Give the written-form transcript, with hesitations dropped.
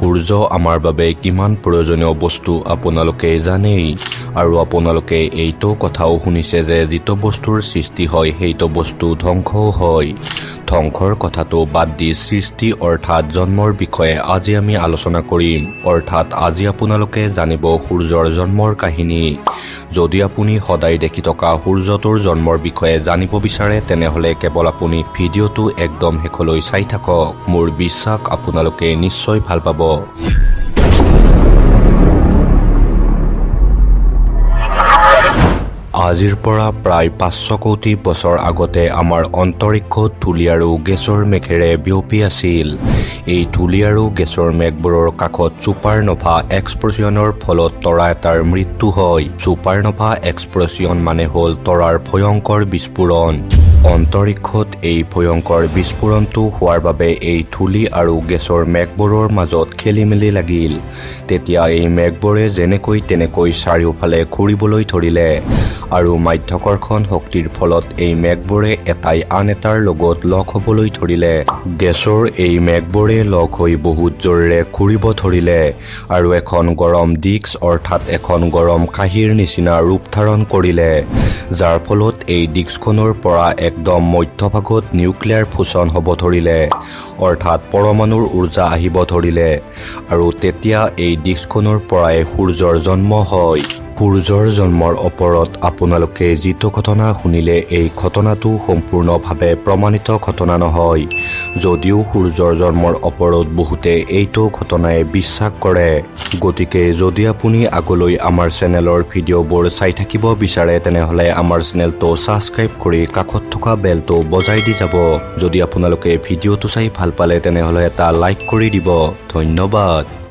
সূৰ্য আমাৰ বাবে কিমান প্ৰয়োজনীয় বস্তু আপোনালোকে জানেই আৰু আপোনালোকে এইটো কথাও শুনিছে যে যিটো বস্তুৰ সৃষ্টি হয় সেইটো বস্তু ধ্বংসও হয় ধ্বংসৰ কথাটো বাদ দি সৃষ্টি অৰ্থাৎ জন্মৰ বিষয়ে আজি আমি আলোচনা কৰিম অৰ্থাৎ আজি আপোনালোকে জানিব সূৰ্যৰ জন্মৰ কাহিনী যদি আপুনি সদায় দেখি থকা সূৰ্যটোৰ জন্মৰ বিষয়ে জানিব বিচাৰে তেনেহলে কেৱল আপুনি ভিডিঅটো একদম শেষলৈ চাই থাকক মোৰ বিশ্বাস আপোনালোকে নিশ্চয় ভাল পাব আজিৰ পৰা প্ৰায় 500 কোটি বছৰ আগতে আমাৰ অন্তৰিক্ষত ধূলি আৰু গেছৰ মেঘেৰে বিয়পি আছিল এই ধূলি আৰু গেছৰ মেঘবোৰৰ কাষত ছুপাৰনোভা এক্সপ্লশ্যনৰ ফলত তৰা এটাৰ মৃত্যু হয় ছুপাৰনোভা এক্সপ্লশ্যন মানে হ'ল তৰাৰ ভয়ংকৰ বিস্ফোৰণ অন্তৰিক্ষত এই ভয়ংকৰ বিস্ফোৰণটো হোৱাৰ বাবে এই ধূলি আৰু গেছৰ মেঘবোৰৰ মাজত খেলিমেলি লাগিল তেতিয়া এই মেঘবোৰে যেনেকৈ তেনেকৈ চাৰিওফালে ঘূৰিবলৈ ধৰিলে আৰু মাধ্যাকৰ্ষণ শক্তিৰ ফলত এই মেঘবোৰে এটাই আন এটাৰ লগত লগ হ'বলৈ ধৰিলে গেছৰ এই মেঘবোৰে লগ হৈ বহুত জোৰেৰে ঘূৰিব ধৰিলে আৰু এখন গৰম ডিস্ক অৰ্থাৎ এখন গৰম কাঁহীৰ নিচিনা ৰূপ ধাৰণ কৰিলে যাৰ ফলত এই ডিস্কখনৰ পৰা একদম মধ্যভাগত নিউক্লিয়াৰ ফুছন হ'ব ধৰিলে অৰ্থাৎ পৰমাণুৰ ঊৰ্জা আহিব ধৰিলে আৰু তেতিয়া এই ডিস্কখনৰ পৰাই সূৰ্যৰ জন্ম হয় সূৰ্যৰ জন্মৰ ওপৰত আপোনালোকে যিটো ঘটনা শুনিলে এই ঘটনাটো সম্পূৰ্ণভাৱে প্ৰমাণিত ঘটনা নহয় যদিও সূৰ্যৰ জন্মৰ ওপৰত বহুতে এইটো ঘটনাই বিশ্বাস কৰে গতিকে যদি আপুনি আগলৈ আমাৰ চেনেলৰ ভিডিঅ'বোৰ চাই থাকিব বিচাৰে তেনেহলে আমাৰ চেনেলটো সাবস্ক্ৰাইব কৰি কাষত থকা বেলটো বজাই দি যাব যদি আপোনালোকে ভিডিঅ'টো চাই ভাল পালে তেনেহলে এটা লাইক কৰি দিব ধন্যবাদ